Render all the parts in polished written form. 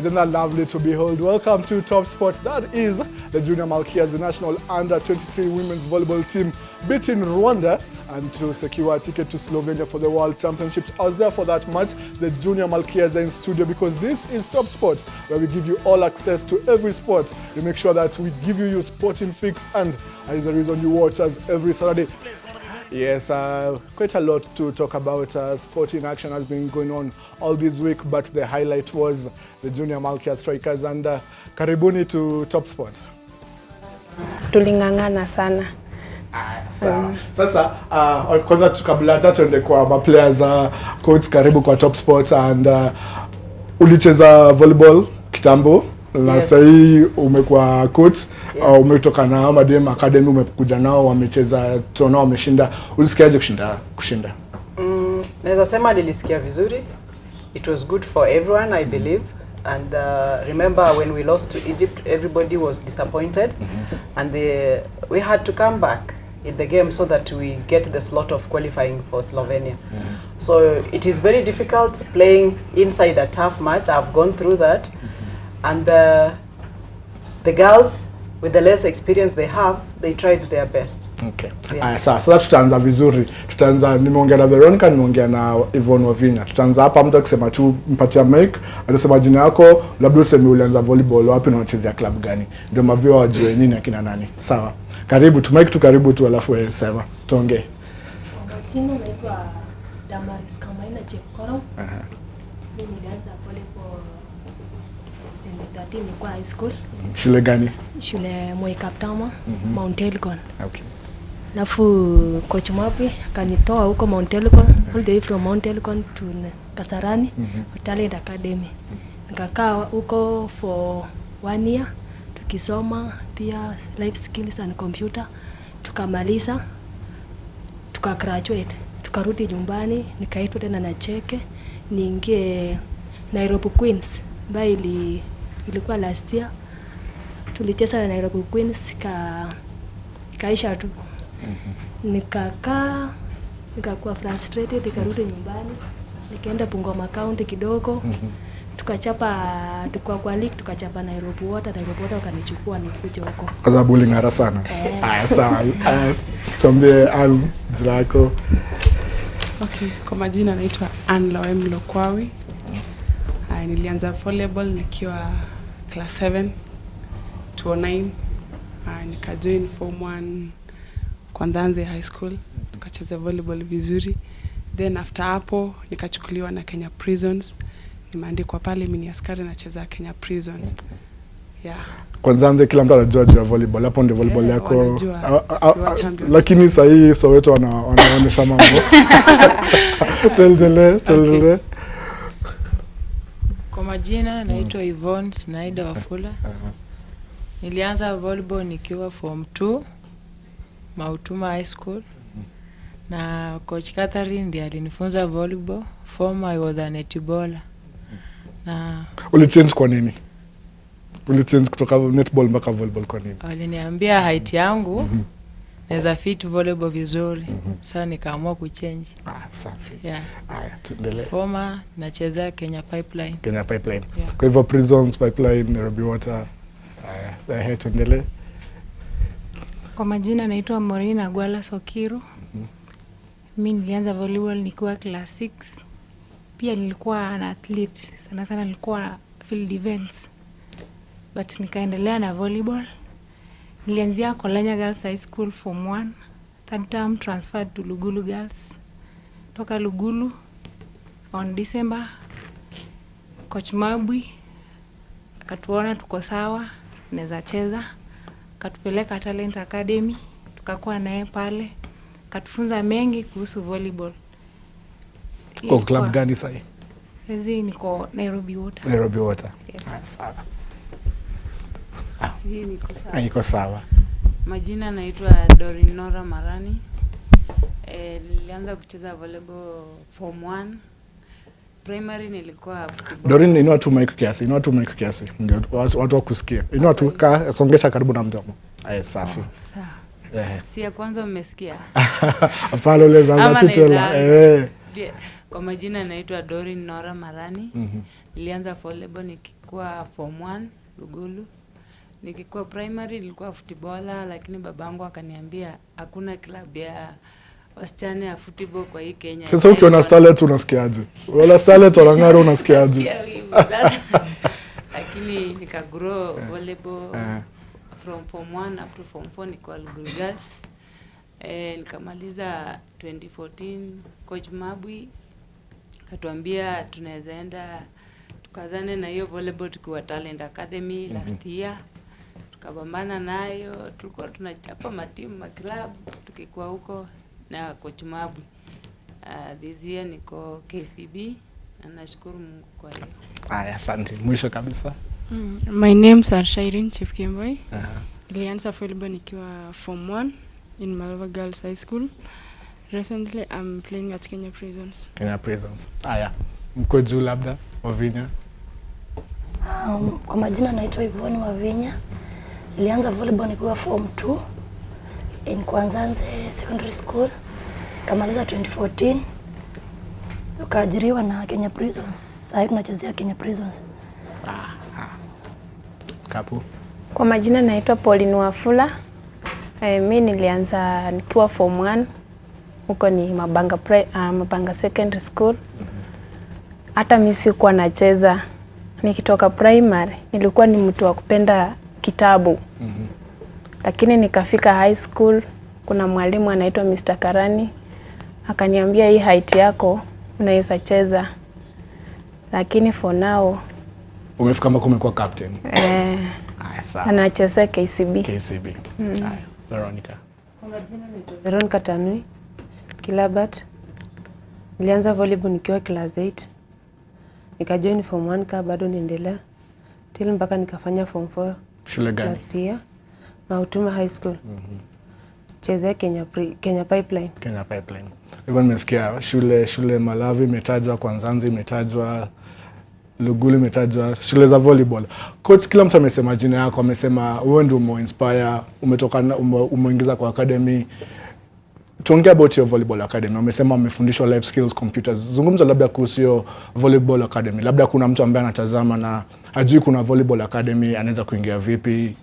Isn't that lovely to behold? Welcome to TopSport. That is the Junior Malkia, the national under-23 women's volleyball team beating Rwanda and to secure a ticket to Slovenia for the World Championships. I was there for that match. The Junior Malkias are in studio because this is TopSport, where we give you all access to every sport. We make sure that we give you your sporting fix, and is the reason you watch us every Saturday. Yes, quite a lot to talk about. Sporting action has been going on all this week, but the highlight was the Junior Malkia Strikers, and karibuni to TopSport. Tulingangana sana. Sasa kwanza kabla tuende kwa players, coach, karibu kwa TopSport. And ulicheza volleyball kitambo, na sasa hii umekuwa coach. Umetoka na Madem Academy, umekuja nao, wamecheza, tunaona wameshinda. Ulisikiaje kushinda? Naweza sema nilisikia vizuri. It was good for everyone, I believe. And remember when we lost to Egypt, everybody was disappointed. And we had to come back in the game so that we get the slot of qualifying for Slovenia. So it is very difficult playing inside a tough match. I've gone through that. And the girls, with the less experience they have, they tried their best. Okay. Yeah. Sasa tutaanza vizuri. Tutaanza, nimeongea na Veronica, nimeongea na Yvonne Wavinya. Tutaanza hapa, mtu akisema tu mpatia mic, atasema jina yako, labda useme ulianza volleyball wapi na unachezea club gani. Ndio mavio wajue nini akina nani. Sawa. Karibu tu mic tu, karibu tu, alafu wewe sema. Tuongee. Jina naitwa Damaris Kamaina Chekoro. Mimi nilianza volleyball kwa high school. Shule gani? Shule Moi Kaptama, Mount Elgon. Okay. Nafu coach Mapi kanitoa huko Mount Elgon, all the way from Mount Elgon to Kasarani, Talent Academy. Nikakaa huko for 1 year, tukisoma pia life skills and computer. Tukamaliza, tukagraduate, tukarudi nyumbani, nikaitwa tena na cheke niingie Nairobi Queens, ambayo ilikuwa last year. Tulicheza na Nairobi Queens, kaisha tu. Nikakaa, nikakuwa frustrated, nikarudi nyumbani. Nikaenda Bungoma County kidogo. Tukachapa kwa league, tukachapa Nairobi Water wakanichukua nikuje huko. Kwa sababu uling'ara sana. Sawa. Tuambie zako. Okay, kwa majina naitwa Anloem Lokwawi. Nilianza volleyball nikiwa class 7 2009. Nikajoin form 1 kwa Ndanze High School, nikacheza volleyball vizuri. Then after hapo nikachukuliwa na Kenya Prisons. Nimeandikwa pale mimi ni askari nacheza Kenya Prisons. Yeah. Kwanza Ndanze kila mtu anajua volleyball. Hapo ndio volleyball yako. Lakini sasa hii Soweto wanaonyesha mambo. Tuendelee. Kwa majina naitwa Yvonne Naida Wafula. Nilianza volleyball nikiwa form 2 Mautuma High School. Na coach Catherine ndiye alinifunza volleyball. Former I was a netballer. Na ulichange kwa nini? Ulichange kutoka netball mpaka volleyball kwa nini? Aliniambia height yangu naweza fit volleyball vizuri. Sasa nikaamua kuchange. Safi. Yeah. Haya, tuendelee. Former nacheza Kenya Pipeline. Kenya Pipeline. Yeah. Kwa hivyo Prisons, Pipeline, Nairobi Water. Haya, tuendelee. Kwa majina naitwa Morina Gwala Sokiru. Mimi nilianza volleyball nikiwa class 6. Pia nilikuwa an athlete. Sana nilikuwa field events. But nikaendelea na volleyball. Nilianzia Kolanya Girls High School form 1. Third term transferred to Lugulu Girls. Toka Lugulu on December, coach Mabwi akatuona tuko sawa, naweza cheza, akatupeleka Talent Academy, tukakuwa naye pale, akatufunza mengi kuhusu volleyball. Kwa club gani sasa? Sasa niko Nairobi Water. Nairobi Water. Yes. Sawa. Niko sawa. Majina naitwa Dorinora Marani. Nilianza kucheza volleyball form 1. Primary nilikuwa football. Dorin, inua tu mic kiasi. Ndio watu wakusikia. Inua tu, songesha karibu na mdomo. Safi. Sawa. Si ya kwanza mmesikia? Hapana, leza tu tena. Kwa majina naitwa Dorin Nora Marani. Nilianza volleyball nikikuwa form 1 Lugulu. Nikikuwa primary nilikuwa footballer, lakini babangu akaniambia hakuna club ya wasichana ya football kwa hii Kenya. Sasa ukiona starlet unasikiaje? Wala starlet wala ngaro unasikiaje? Lakini nikagrow volleyball from form 1 up to form 4 nilikuwa Lugulu Girls. Nikamaliza 2014. Coach Mabwi katuambia tunaweza enda tukazane na hiyo volleyball tukiwa Talent Academy last year. Tukabambana nayo, tulikuwa tunachapa matimu club tukikuwa huko na Coach Mabwi. This year niko KCB na nashukuru Mungu kwa hiyo. Aya, asante. Mwisho kabisa. My name is Arshairin Chepkemboi. Nilianza volleyball nikiwa form 1 in Malava Girls High School. Recently I'm playing at Kenya Prisons. Kenya Prisons. Aya. Mko juu labda Wavinya. Kwa majina naitwa Ivoni Wavinya. Nilianza volleyball nikiwa form 2 in Kwanzanze Secondary School. Kamaliza 2014. Tukaajiriwa na Kenya Prisons. Sasa tunachezea Kenya Prisons. Kapu. Kwa majina naitwa Pauline Wafula. Mimi nilianza nikiwa form 1. Huko ni Mabanga Secondary School. Hata mimi sikuwa nacheza. Nikitoka primary nilikuwa ni mtu wa kupenda kitabu. Lakini nikafika high school, kuna mwalimu anaitwa Mr. Karani. Akaniambia hii height yako unaweza cheza. Lakini for now umefika mpaka umekuwa captain. Anacheza KCB. KCB. Veronica. Kwa majina naitwa Veronica Tanui Kilabat. Nilianza volleyball nikiwa class 8. Nikajoin form 1 ka bado niendelea. Till mpaka nikafanya form 4. Shule gani? Last year. Mautuma High School. Chezea Kenya Pipeline. Kenya Pipeline. Hivyo nimesikia shule Malawi imetajwa, Kwanzanzi imetajwa, Lugulu imetajwa, shule za volleyball. Coach, kila mtu amesema jina yako, amesema wewe ndio umo-inspire, umetoka umeingiza kwa academy. Tuongea about your volleyball academy. Umesema umefundishwa life skills, computers. Zungumza labda kuhusu your volleyball academy. Labda kuna mtu ambaye anatazama na hajui kuna volleyball academy, anaweza kuingia vipi?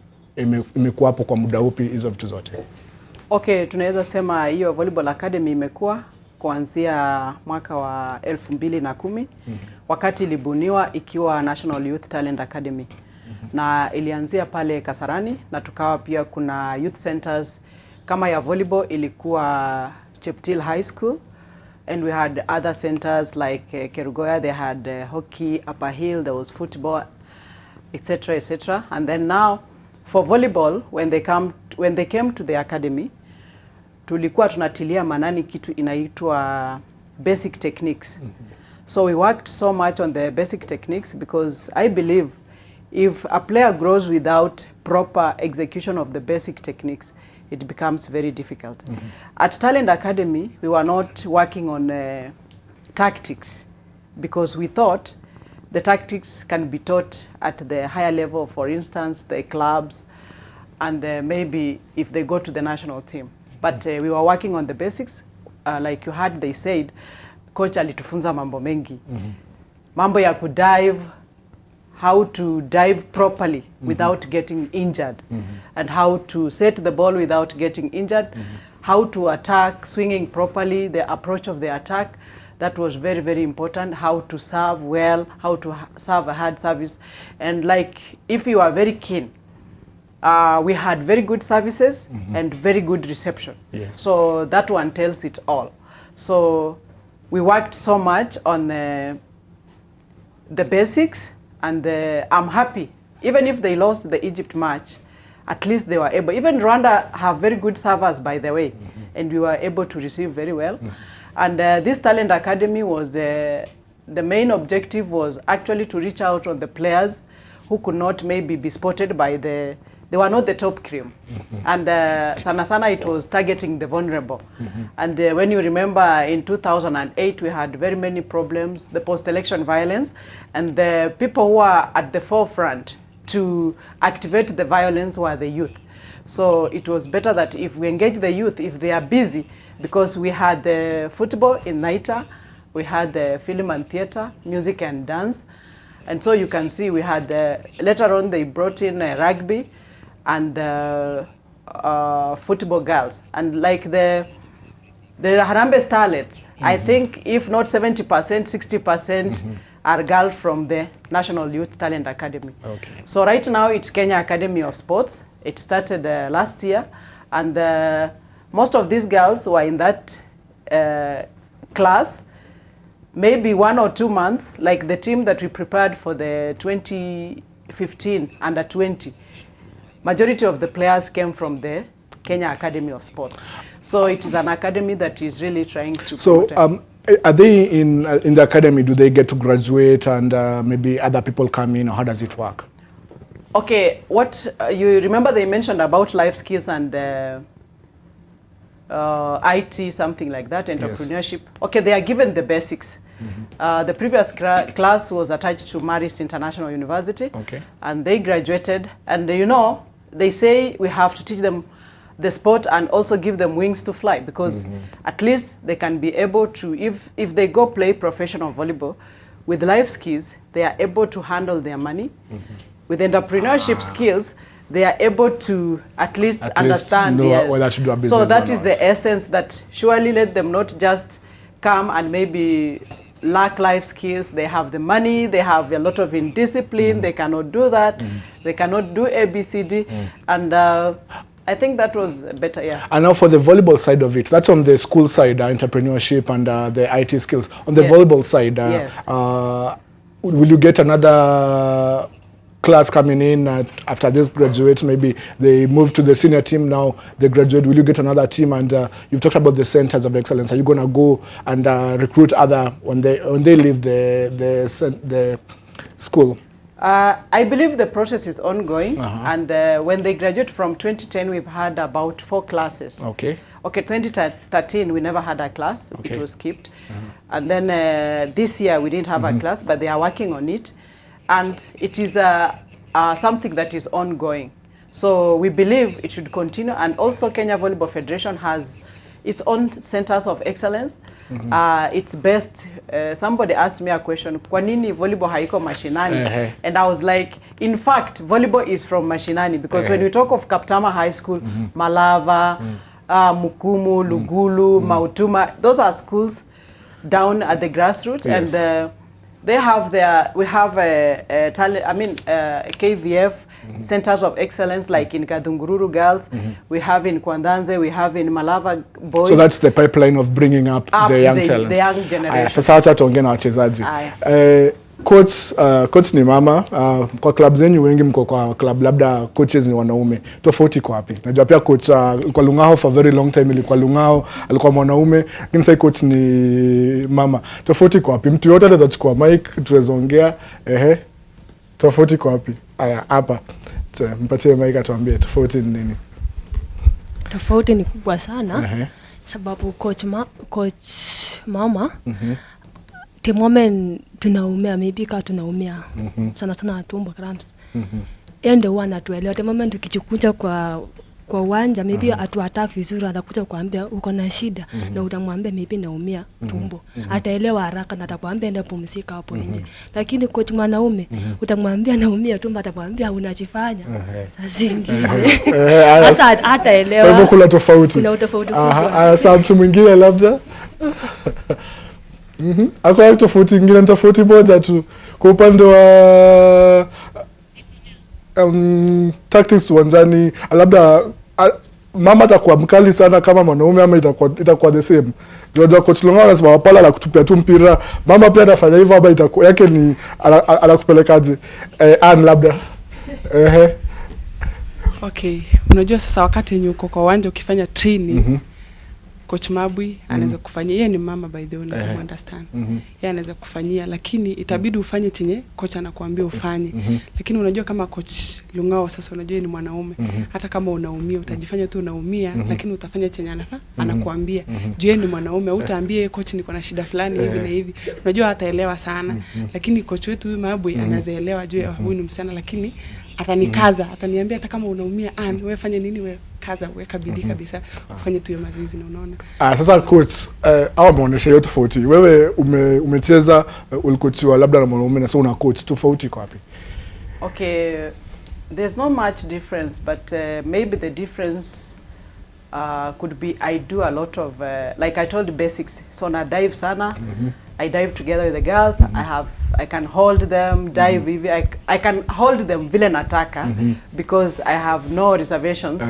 Imekuwa hapo kwa muda upi, hizo vitu zote? Okay, tunaweza sema hiyo volleyball academy imekuwa kuanzia mwaka wa 2010 wakati ilibuniwa ikiwa National Youth Talent Academy. Na ilianzia pale Kasarani na tukawa pia kuna youth centers kama ya volleyball ilikuwa Cheptil High School, and we had other centers like Kerugoya, they had hockey, Upper Hill, there was football, etc. etc. And then now for volleyball, when they came to the academy, tulikuwa tunatilia manani kitu inaitwa basic techniques. So we worked so much on the basic techniques because I believe if a player grows without proper execution of the basic techniques, it becomes very difficult. At Talent Academy, we were not working on tactics because we thought the tactics can be taught at the higher level, for instance, the clubs, and maybe if they go to the national team. But we were working on the basics. Like you heard, they said, coach alitufunza mambo mengi. Mambo ya kudive, how to dive properly without getting injured, and how to set the ball without getting injured, how to attack, swinging properly, the approach of the attack. That was very, very important. How to serve well, how to serve a hard service. And like, if you are very keen, we had very good services and very good reception. Yes. So that one tells it all. So we worked so much on the basics, and I'm happy. Even if they lost the Egypt match, at least they were able. Even Rwanda have very good servers, by the way, and we were able to receive very well. And this Talent Academy was, the main objective was actually to reach out on the players who could not maybe be spotted by they were not the top cream. And sana it was targeting the vulnerable. And when you remember in 2008, we had very many problems, the post-election violence, and the people who are at the forefront to activate the violence were the youth. So it was better that if we engage the youth, if they are busy, because we had the football in Naita, we had film and theatre, music and dance. And so you can see we had, later on they brought in rugby and football girls. And like the Harambee Starlets, I think if not 70%, 60% are girls from the National Youth Talent Academy. Okay. So right now it's Kenya Academy of Sports. It started last year, and most of these girls were in that class, maybe 1 or 2 months, like the team that we prepared for the 2015 under 20. Majority of the players came from the Kenya Academy of Sport. So it is an academy that is really trying to So are they in the academy, do they get to graduate and maybe other people come in, or how does it work? Okay, what you remember they mentioned about life skills and IT, something like that, entrepreneurship. Yes. Okay, they are given the basics. The previous class was attached to Marist International University. Okay. And they graduated, and you know, they say we have to teach them the sport and also give them wings to fly, because at least they can be able to, if they go play professional volleyball, with life skills, they are able to handle their money. With entrepreneurship skills, they are able to at least understand. Know whether to do a business. So that is the essence, that surely let them not just come and maybe lack life skills. They have the money, they have a lot of indiscipline, they cannot do that, they cannot do ABCD, and I think that was better, yeah. And now for the volleyball side of it, that's on the school side, entrepreneurship and the IT skills. On the volleyball side, yes. Will you get another class coming in after this graduate? Maybe they move to the senior team, now they graduate. Will you get another team? And you've talked about the centers of excellence. Are you going to go and recruit other when they leave the school? I believe the process is ongoing, and when they graduate from 2010, we've had about 4 classes. Okay. Okay, 2013, we never had a class. Okay. It was skipped. And then this year, we didn't have a class, but they are working on it. And it is something that is ongoing. So we believe it should continue. And also Kenya Volleyball Federation has its own centers of excellence. It's best, somebody asked me a question, kwa nini volleyball haiko mashinani? And I was like, in fact, volleyball is from mashinani, because when we talk of Kaptama High School, Malava, Mukumu, Lugulu, Mautuma, those are schools down at the grassroots. Yes. And they have we have KVF centers of excellence, like in Kadungururu girls, we have in Kwandanze, we have in Malava boys. So that's the pipeline of bringing up the young talent. The young generation. Sasa wacha tuongee na wachezaji. Coach ni mama, kwa club zenyu wengi mko kwa club labda coaches ni wanaume. Tofauti kwa wapi? Najua pia coach kwa Lungao for very long time ilikuwa Lungao, alikuwa mwanaume, lakini sasa coach ni mama. Tofauti kwa wapi? Mtu yote anaweza chukua mic tuweze ongea. Tofauti kwa wapi? Aya, hapa. Mpatie mic atuambie tofauti ni nini? Tofauti ni kubwa sana. Sababu coach mama the moment tunaumia, maybe ka tunaumia sana sana tumbo cramps, ende wana tuelewa. The moment tukichukunja kwa uwanja, maybe atu attack vizuri, atakuja kuambia uko na shida, na utamwambia maybe naumia tumbo, ataelewa haraka na atakwambia enda pumzika hapo nje. Lakini coach mwanaume utamwambia naumia tumbo, atakwambia unachifanya zingine. Sasa ataelewa. Kwa hivyo kuna tofauti. Kuna tofauti kubwa. Sasa mtu mwingine labda Akwa tofauti ingine, tofauti moja tu kwa upande wa tactics uwanjani, labda mama atakuwa mkali sana kama mwanaume, ama itakuwa the same. Unajua coach Lungao anasema pala la kutupia tu mpira, mama pia anafanya hivyo, ama itakuwa yake ni anakupelekaje? Labda Okay, unajua sasa wakati yenye uko kwa uwanja ukifanya training, Coach Mabwi anaweza kufanyia, yeye ni mama by the way, unaweza understand. Yeye anaweza kufanyia, lakini itabidi ufanye chenye coach anakuambia ufanye. Lakini unajua kama coach Lungao sasa, unajua ni mwanaume, hata kama unaumia utajifanya tu unaumia, lakini utafanya chenye anakuambia. Juu yeye ni mwanaume, utaambie coach niko na shida fulani hivi na hivi. Unajua hataelewa sana. Lakini coach wetu Mabwi anaelewa, juu huyu ni msichana, lakini atanikaza, ataniambia hata kama unaumia, wewe fanya nini, wewe kaza, weka bidii kabisa, ufanye tu hiyo mazoezi na unaona. Sasa coach, au ameonyesha hiyo tofauti. Wewe umecheza ulikochiwa labda na mwanaume na sasa una coach, tofauti kwa wapi? Okay, there's not much difference, but maybe the difference could be I do a lot of like I told, basics. So na dive sana. I dive together with the girls. I can hold them, dive. I can hold them vile nataka because I have no reservations.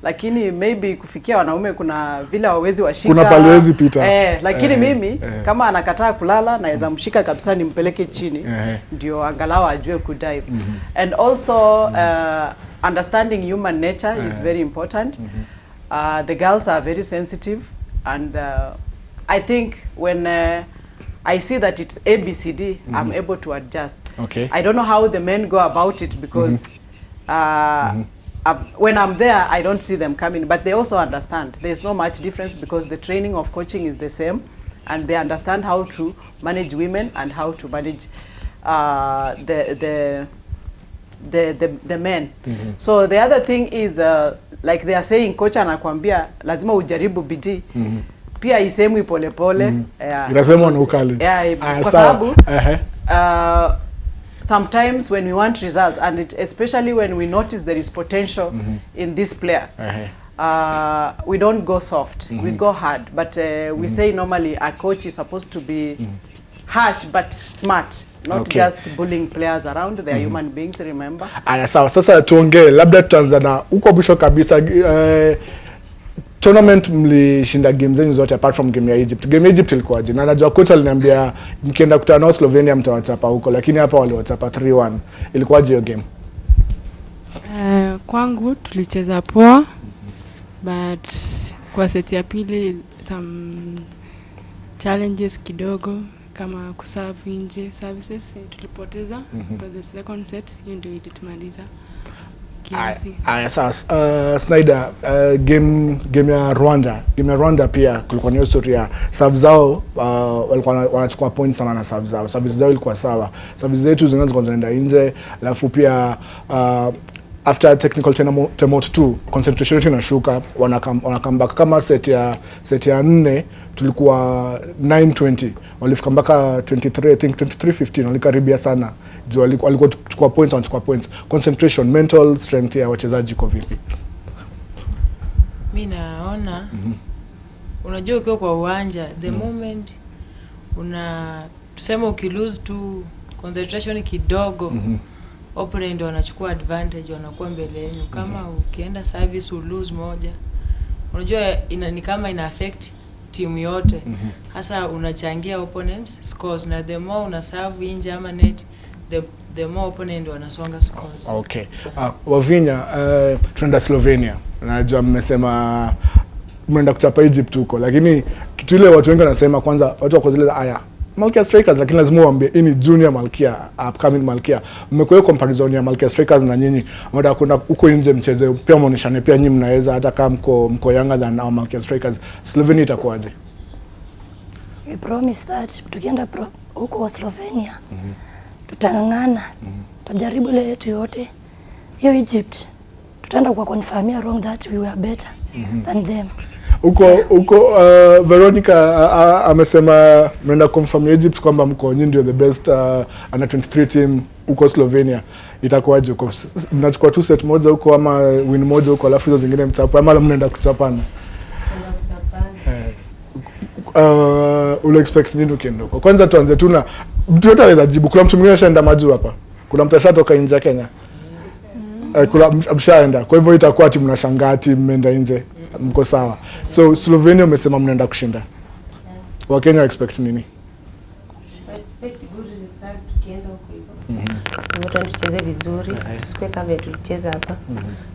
Lakini maybe kufikia wanaume kuna vile wawezi washika. Kuna palezi pita. Lakini mimi kama anakataa kulala naweza mshika kabisa nimpeleke chini ndio angalau ajue kudive. And also understanding human nature is very important. The girls are very sensitive, and I think when I see that it's ABCD, I'm able to adjust. Okay. I don't know how the men go about it because when I'm there, I don't see them coming, but they also understand. There's no much difference because the training of coaching is the same, and they understand how to manage women and how to manage the men. So the other thing is like they are saying, coach anakuambia lazima ujaribu bidii. Pia isemwi pole pole. Inasemwa na ukali. Kwa sababu sometimes when we want results, and especially when we notice there is potential in this player, we don't go soft, we go hard. But we say normally a coach is supposed to be harsh but smart. Not just bullying players around, they are human beings, remember. Sawa, sasa tuongee labda tutaanza na uko mwisho kabisa. Tournament mlishinda game zenyu zote apart from game ya Egypt. Game ya Egypt ilikuwaje? Na najua coach aliniambia mkienda kutana na Slovenia mtawachapa huko, lakini hapa waliwachapa 3-1. Ilikuwaje hiyo game? Kwangu tulicheza poa, but kwa set ya pili some challenges kidogo kama kuserve nje services tulipoteza. But the second set hiyo ndio ilitumaliza kiasi. Sasa Snyder, game ya Rwanda pia kulikuwa na historia. Serve zao walikuwa wanachukua points sana na serve zao. Service zao ilikuwa sawa. Service zetu zinaenda nje, alafu pia after technical timeout 2 concentration inashuka, wana come back. Kama set ya 4 tulikuwa 9-20, walifika mpaka 23, I think 23-15, walikaribia sana. Juu walikuwa kuchukua points, wanachukua points. Concentration, mental strength ya wachezaji kwa vipi? Mimi naona unajua ukiwa kwa uwanja the moment tuseme ukilose tu concentration kidogo, opponent wanachukua advantage, wanakuwa mbele yenu. Kama ukienda service lose moja, unajua ni kama ina affect timu yote. Hasa unachangia opponent scores, na the more una serve nje ama net, the more opponent wanasonga scores. Okay. Wavinya, tunaenda Slovenia. Najua mmesema mnaenda kuchapa Egypt huko, lakini kitu ile watu wengi wanasema, kwanza watu wako zile Malkia Strikers, lakini lazima uambie hii ni Junior Malkia, upcoming Malkia. Mmekuwa comparison ya Malkia Strikers na nyinyi, mnataka kwenda huko nje mcheze pia muoneshane pia nyinyi mnaweza, hata kama mko younger than our Malkia Strikers. Slovenia itakuwaje? We promise that tukienda huko Slovenia tutang'ang'ana, tutajaribu ile yetu yote. Hiyo Egypt tutaenda kwa confirmia wrong that we were better than them. Huko Veronica amesema mnaenda confirm Egypt kwamba mko nyinyi ndio the best under 23 team huko Slovenia. Itakuwaje huko? Mnachukua 2 set moja huko ama win moja huko, alafu hizo zingine mtachapa ama mnaenda kuchapana? Ule expect nini ukienda huko? Kwanza tuanze tuna mtu yote anaweza jibu. Kuna mtu mwingine ashaenda majuu hapa? Kuna mtu ashatoka nje ya Kenya? Kuna mshaenda. Kwa hivyo itakuwa timu mnashangaa timu mmeenda nje. Mko sawa. So Slovenia umesema mnaenda kushinda. Wa Kenya expect nini? Expect good result tukienda huko hivyo. Tucheze vizuri. Tusipe kama tulicheza hapa.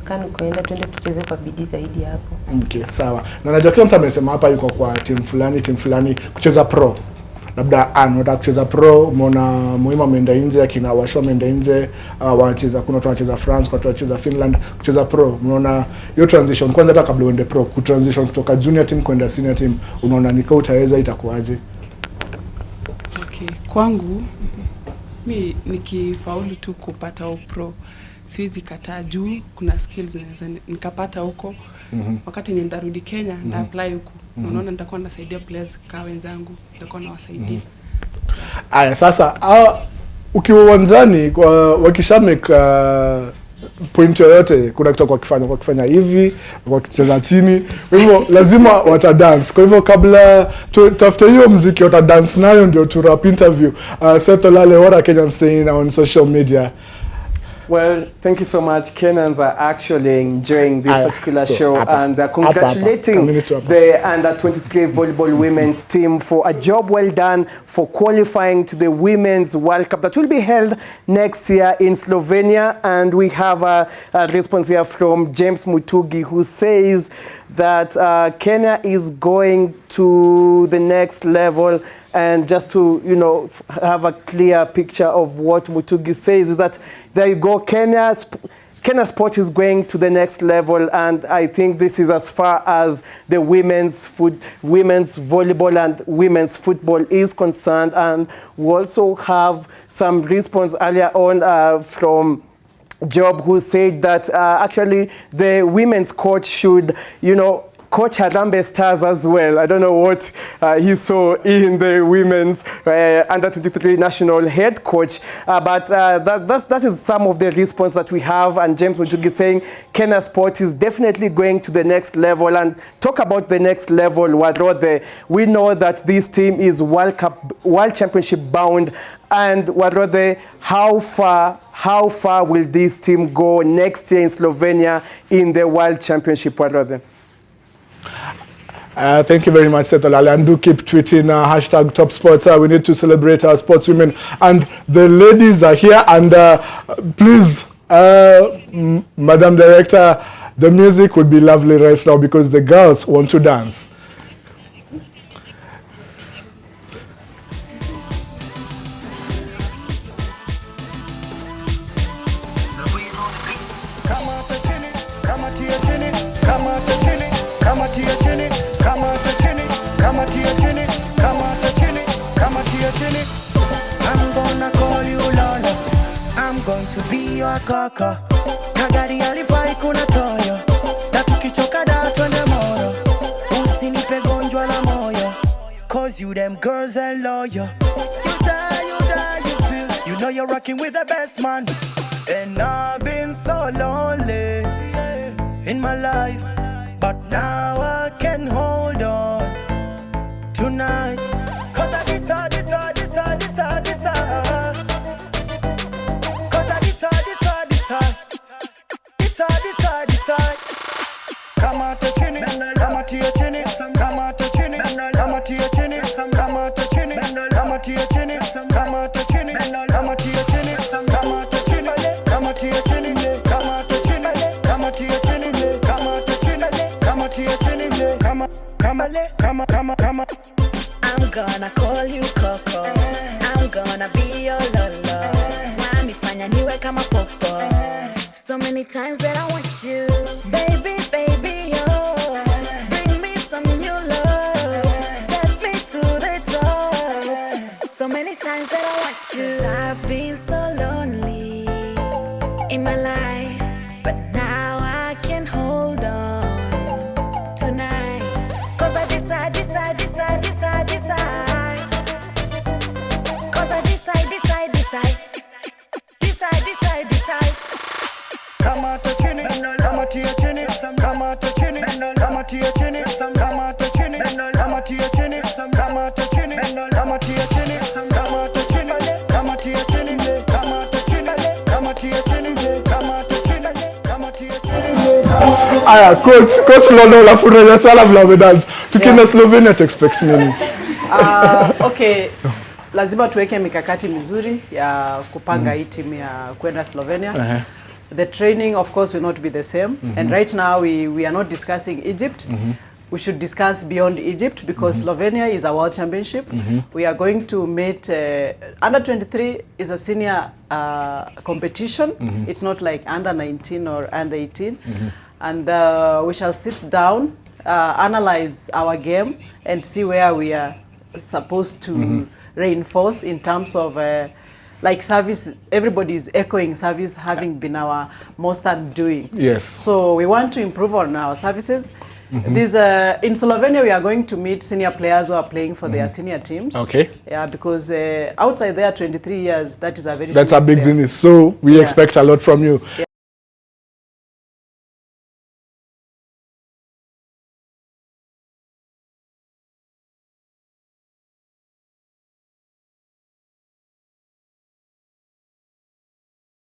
Kana kuenda twende tucheze kwa bidii zaidi hapo. Okay, sawa. Na najua kila mtu amesema hapa yuko kwa timu fulani kucheza pro. Labda anataka kucheza pro, umeona muhimu ameenda nje, akina Washo ameenda nje, wanacheza, kuna watu wanacheza France, kuna watu wanacheza Finland, kucheza pro. Unaona hiyo transition kwanza, hata kabla uende pro, transition kutoka junior team kwenda senior team, unaona nikao utaweza, itakuwaje? Okay, kwangu mimi nikifaulu tu kupata pro, siwezi kataa juu kuna skills naweza nikapata huko. Wakati nitarudi Kenya na apply huko. Unaona nitakuwa nasaidia players kama wenzangu, nitakuwa nawasaidia. Aya, sasa ukiwa uwanjani wakishamake point yoyote, kuna kitu kwa kufanya hivi, kwa kucheza chini, kwa hivyo lazima watadance. Kwa hivyo kabla tafute hiyo muziki watadance nayo ndio tu rap interview. Seth Olale, what are Kenyans saying on social media? Well, thank you so much. Kenyans are actually enjoying this particular show and congratulating the under-23 volleyball women's team for a job well done for qualifying to the Women's World Cup that will be held next year in Slovenia. And we have a response here from James Mutugi, who says that Kenya is going to the next level. And just to, you know, have a clear picture of what Mutugi says, is that there you go, Kenya sport is going to the next level, and I think this is as far as the women's volleyball and women's football is concerned. And we also have some response earlier on from Job, who said that actually the women's coach should, you know, coach Harambee Stars as well. I don't know what he saw in the women's under-23 national head coach, but that is some of the response that we have. And James Mutugi saying Kenya sport is definitely going to the next level. And talk about the next level, Warothe. We know that this team is World Championship bound. And Warothe, how far will this team go next year in Slovenia in the World Championship, Warothe? Thank you very much, Seth Olale, and do keep tweeting hashtag TopSport. We need to celebrate our sportswomen, and the ladies are here. And please, Madam Director, the music would be lovely right now because the girls want to dance. I'm gonna call you Lola. I'm going to be your kaka. Kagari alifai kuna toyo. Na tukichoka dato na moro. Usinipe gonjwa la moyo. Cause you them girls are loyal. You die, you feel. You know you're rocking with the best man. And I've been so lonely in my life. But now I can hold on tonight. Cause I decide. Cause I decide. Come out to chini, come out to your chini, come out to chini, come out to your chini, come out to chini, come out to your chini, come out to chini, come out to your chini, come out to chini, come out to your chini, come out to chini, come out to your chini, come out to chini, come out to your chini, come on. I'm gonna call you Coco. I'm gonna be your Lolo. Wanifanya niwe kama popo. So many times that I want you, baby, oh. Bring me some new love. Take me to the top. So many times that I want you. 'Cause I've been so lonely in my life, but now I can hold on tonight. 'Cause I decide. 'Cause I decide. Come out to chini, come out to your chini, come out to chini, come out to your chini, come out to chini, come out to your chini, come out to chini, come out to your chini, come out to chini, come out to your chini, come out to chini, come out to your chini, come out to chini, come out to your chini. Aya, coach Lolo la furaha sana vile wamedance. Tukienda Slovenia to expect nini? Okay. Lazima tuweke mikakati mizuri ya kupanga hii timu ya kwenda Slovenia. The training of course will not be the same. And right now we are not discussing Egypt. We should discuss beyond Egypt because Slovenia is a world championship. We are going to meet under 23 is a senior competition. It's not like under 19 or under 18. And we shall sit down, analyze our game and see where we are supposed to reinforce in terms of like service, everybody is echoing service having been our most undoing. Yes. So we want to improve on our services. This in Slovenia we are going to meet senior players who are playing for their senior teams. Okay. Yeah, because outside there 23 years, that is a very That's a big thing. So we expect a lot from you. Yeah.